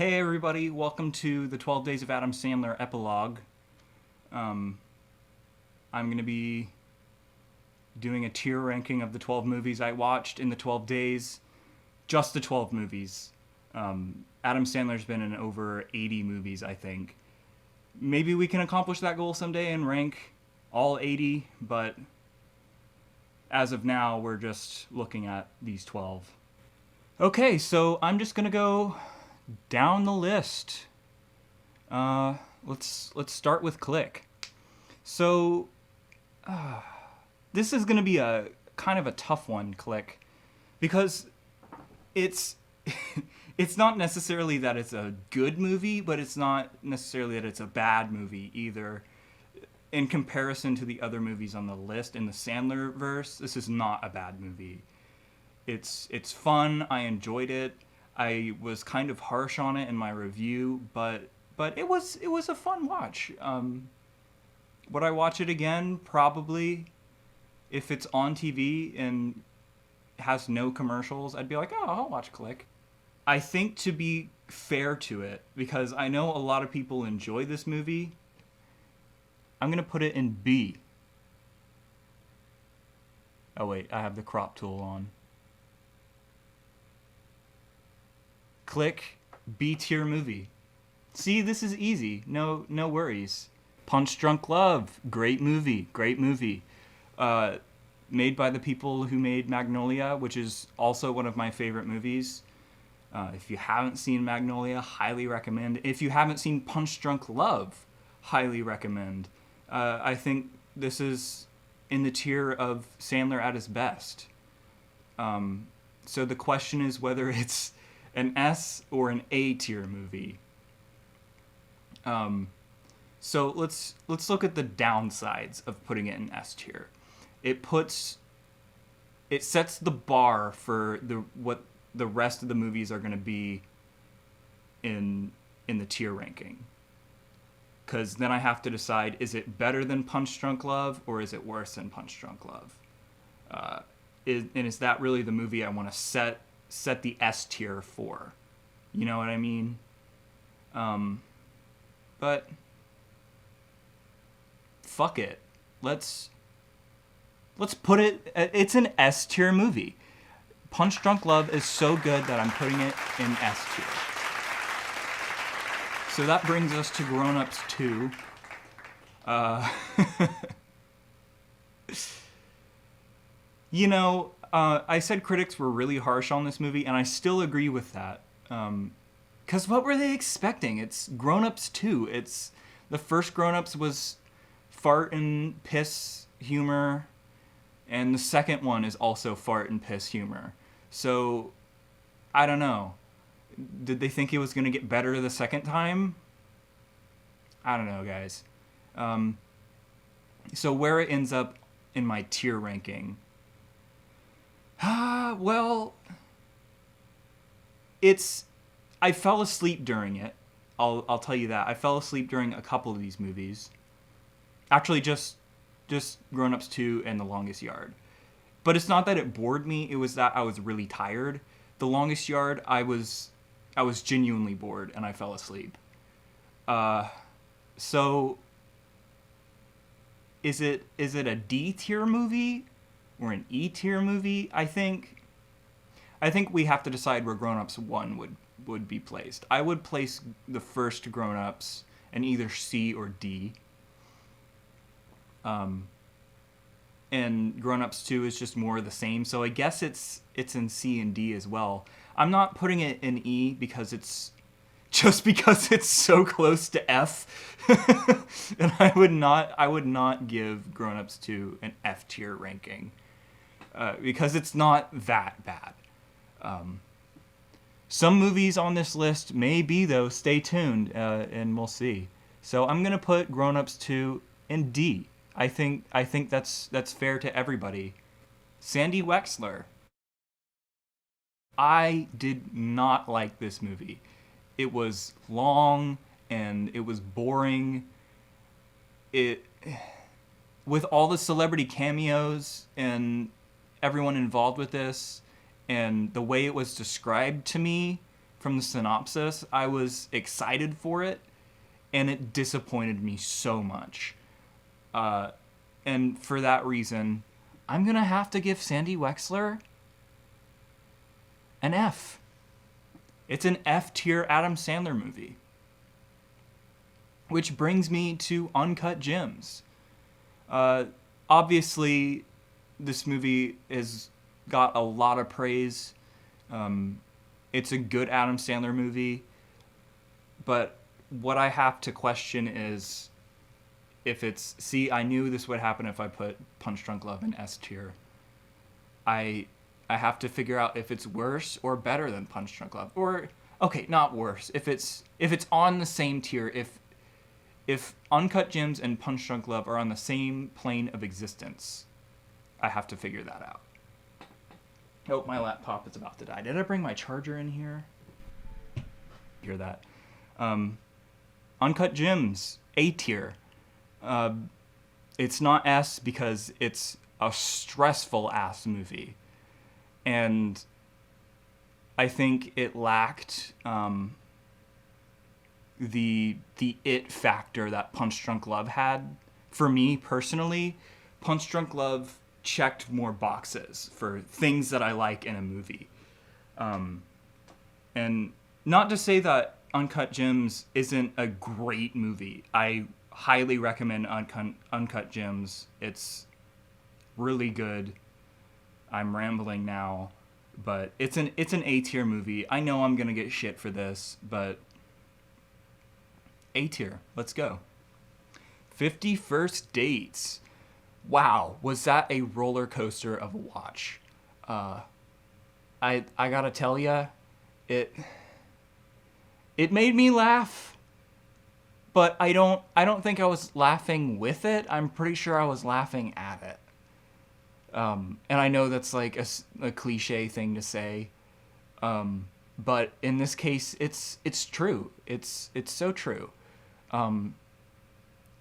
Hey everybody, welcome to the 12 Days of Adam Sandler Epilogue. I'm going to be doing a tier ranking of the 12 movies I watched in the 12 days. Just the 12 movies. Adam Sandler's been in over 80 movies, I think. Maybe we can accomplish that goal someday and rank all 80, but as of now, we're just looking at these 12. Okay, so I'm just going to go down the list. Let's start with Click. So this is going to be a kind of a tough one, Click, because it's it's not necessarily that it's a good movie, but it's not necessarily that it's a bad movie either. In comparison to the other movies on the list in the Sandler verse, this is not a bad movie. It's fun. I enjoyed it. I was kind of harsh on it in my review, but it was a fun watch. Would I watch it again? Probably. If it's on TV and has no commercials, I'd be like, oh, I'll watch Click. I think to be fair to it, because I know a lot of people enjoy this movie, I'm going to put it in B. Oh wait, I have the crop tool on. Click, B tier movie. See, this is easy. No worries. Punch Drunk Love, great movie. Made by the people who made Magnolia, which is also one of my favorite movies. If you haven't seen Magnolia, highly recommend. If you haven't seen Punch Drunk Love, highly recommend. I think this is in the tier of Sandler at his best. So the question is whether it's an S or an A tier movie. So let's look at the downsides of putting it in S tier. It sets the bar for what the rest of the movies are going to be in the tier ranking. Because then I have to decide, is it better than Punch Drunk Love or is it worse than Punch Drunk Love? And is that really the movie I want to set the S tier for? You know what I mean? But fuck it. Let's put it. It's an S tier movie. Punch Drunk Love is so good that I'm putting it in S tier. So that brings us to Grown Ups 2. I said critics were really harsh on this movie, and I still agree with that. Because what were they expecting? It's Grown Ups 2. The first Grown Ups was fart and piss humor, and the second one is also fart and piss humor. So, I don't know. Did they think it was going to get better the second time? I don't know, guys. So where it ends up in my tier ranking... well, I fell asleep during it. I'll tell you that. I fell asleep during a couple of these movies. Actually, just Grown Ups 2 and The Longest Yard. But it's not that it bored me, it was that I was really tired. The Longest Yard, I was genuinely bored and I fell asleep. So is it a D tier movie or an E tier movie? I think we have to decide where Grown Ups 1 would be placed. I would place the first Grown Ups in either C or D. And Grown Ups 2 is just more of the same. So I guess it's in C and D as well. I'm not putting it in E because it's so close to F. And I would not give Grown Ups 2 an F tier ranking. Because it's not that bad. Some movies on this list may be, though. Stay tuned, and we'll see. So I'm going to put Grown Ups 2 in D. I think that's fair to everybody. Sandy Wexler. I did not like this movie. It was long and it was boring. With all the celebrity cameos and everyone involved with this and the way it was described to me, from the synopsis. I was excited for it, and it disappointed me so much. And for that reason, I'm going to have to give Sandy Wexler an F. It's an F-tier Adam Sandler movie. Which brings me to Uncut Gems. Obviously, this movie has got a lot of praise. It's a good Adam Sandler movie. But what I have to question is if it's... See, I knew this would happen if I put Punch Drunk Love in S tier. I have to figure out if it's worse or better than Punch Drunk Love. Or, okay, not worse. If it's on the same tier, if Uncut Gems and Punch Drunk Love are on the same plane of existence, I have to figure that out. Oh, my laptop is about to die. Did I bring my charger in here? Hear that? Uncut Gems, A tier. It's not S because it's a stressful ass movie. And I think it lacked the it factor that Punch Drunk Love had. For me personally, Punch Drunk Love checked more boxes for things that I like in a movie. And not to say that Uncut Gems isn't a great movie. I highly recommend Uncut Gems. It's really good. I'm rambling now, but it's an A tier movie. I know I'm gonna get shit for this, but A tier. Let's go. 50 First Dates. Wow, was that a roller coaster of a watch? I gotta tell ya, it made me laugh, but I don't think I was laughing with it. I'm pretty sure I was laughing at it. And I know that's like a cliche thing to say, but in this case, it's true. It's so true.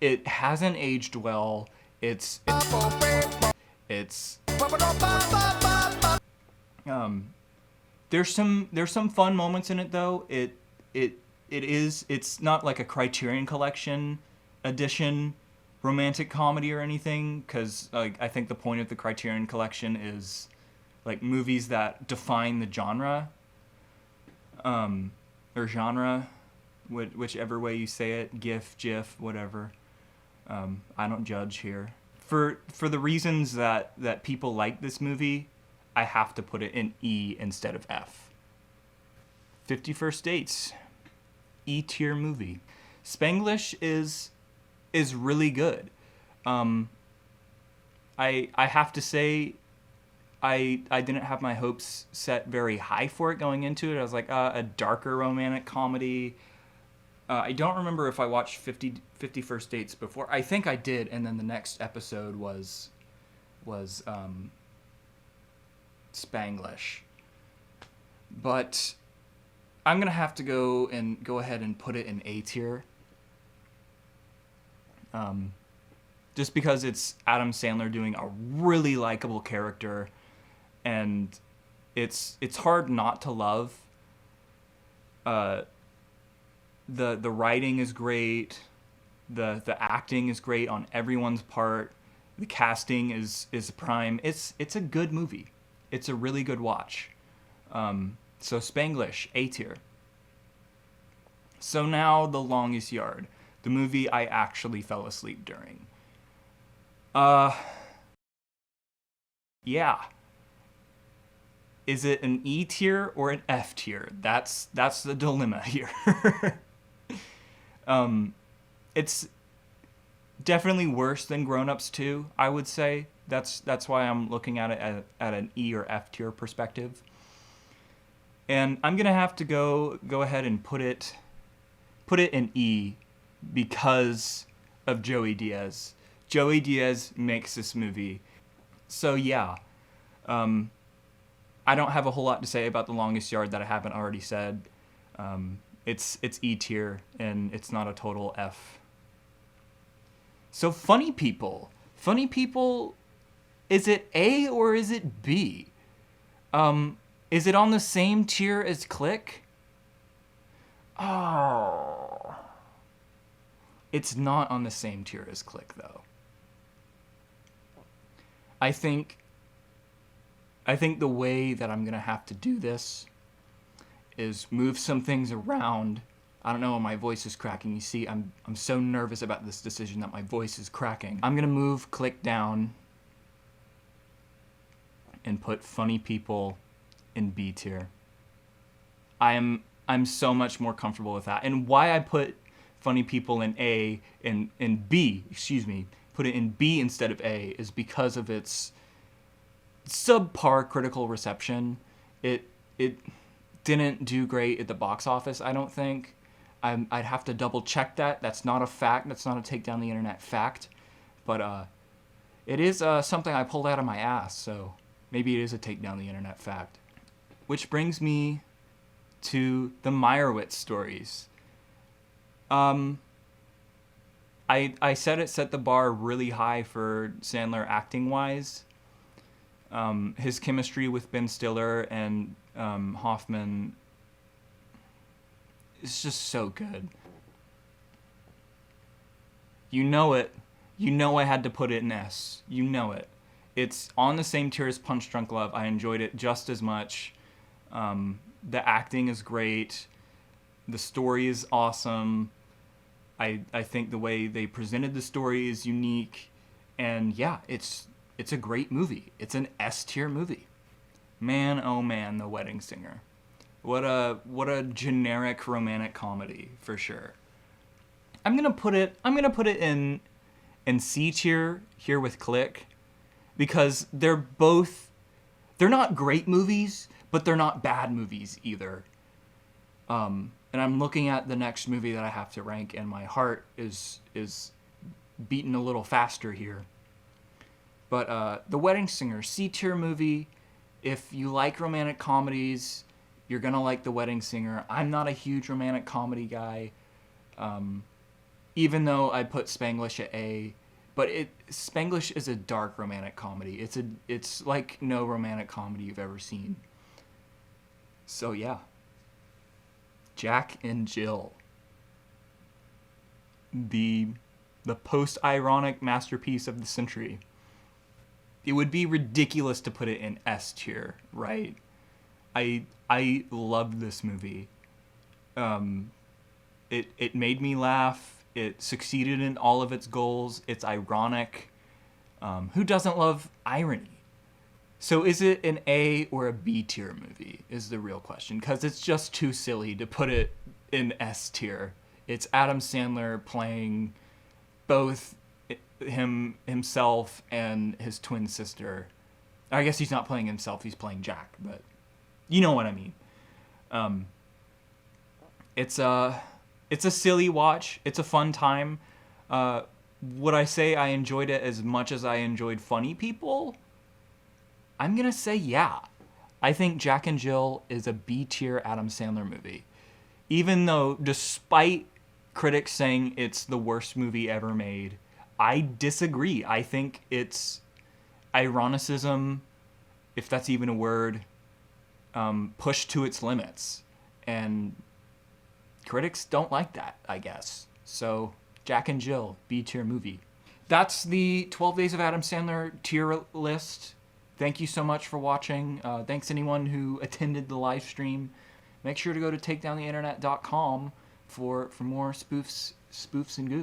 It hasn't aged well. There's some fun moments in it though. It's not like a Criterion Collection edition romantic comedy or anything, because like I think the point of the Criterion Collection is like movies that define the genre, or genre, whichever way you say it, GIF, whatever. I don't judge here. For the reasons that people like this movie, I have to put it in E instead of F. 50 First Dates, E tier movie. Spanglish is really good. I have to say, I didn't have my hopes set very high for it going into it. I was like, a darker romantic comedy. I don't remember if I watched 50 First Dates before. I think I did, and then the next episode was Spanglish. But I'm gonna have to go ahead and put it in A tier. Just because it's Adam Sandler doing a really likable character, and it's hard not to love. The writing is great, the acting is great on everyone's part, the casting is prime. It's a good movie. It's a really good watch. So Spanglish, A tier. So now The Longest Yard, the movie I actually fell asleep during. Yeah. Is it an E tier or an F tier? That's the dilemma here. It's definitely worse than Grown Ups 2, I would say. That's why I'm looking at it at an E or F tier perspective. And I'm gonna have to go ahead and put it in E because of Joey Diaz. Joey Diaz makes this movie. So yeah, I don't have a whole lot to say about The Longest Yard that I haven't already said. It's E tier, and it's not a total F. So Funny People, is it A or is it B? Is it on the same tier as Click? Oh. It's not on the same tier as Click, though. I think the way that I'm going to have to do this is move some things around. I don't know, my voice is cracking. You see, I'm so nervous about this decision that my voice is cracking. I'm going to move Click down and put Funny People in B tier. I'm so much more comfortable with that. And why I put Funny People in A and in B, put it in B instead of A is because of its subpar critical reception. It didn't do great at the box office, I don't think. I'd have to double check that. That's not a fact. That's not a take down the internet fact. But it is something I pulled out of my ass, so maybe it is a take down the internet fact. Which brings me to the Meyerowitz stories. I said it set the bar really high for Sandler acting-wise. His chemistry with Ben Stiller and Hoffman is just so good. You know it. You know I had to put it in S. You know it. It's on the same tier as Punch Drunk Love. I enjoyed it just as much. The acting is great. The story is awesome. I think the way they presented the story is unique. And yeah, it's a great movie. It's an S tier movie. Man, oh man, The Wedding Singer. What a generic romantic comedy for sure. I'm gonna put it in C tier here with Click, because they're not great movies, but they're not bad movies either. And I'm looking at the next movie that I have to rank, and my heart is beating a little faster here. But The Wedding Singer, C-tier movie. If you like romantic comedies, you're gonna like The Wedding Singer. I'm not a huge romantic comedy guy, even though I put Spanglish at A. But Spanglish is a dark romantic comedy. It's like no romantic comedy you've ever seen. So yeah. Jack and Jill. The post-ironic masterpiece of the century. It would be ridiculous to put it in S tier, right? I loved this movie. It made me laugh. It succeeded in all of its goals. It's ironic. Who doesn't love irony? So is it an A or a B tier movie is the real question, because it's just too silly to put it in S tier. It's Adam Sandler playing both himself and his twin sister. I guess he's not playing himself, he's playing Jack, but you know what I mean. It's a silly watch. It's a fun time. Would I say I enjoyed it as much as I enjoyed Funny People? I'm going to say yeah. I think Jack and Jill is a B-tier Adam Sandler movie. Even though, despite critics saying it's the worst movie ever made, I disagree. I think it's ironicism, if that's even a word, pushed to its limits. And critics don't like that, I guess. So, Jack and Jill, B-tier movie. That's the 12 Days of Adam Sandler tier list. Thank you so much for watching. Thanks anyone who attended the live stream. Make sure to go to takedowntheinternet.com for more spoofs and goofs.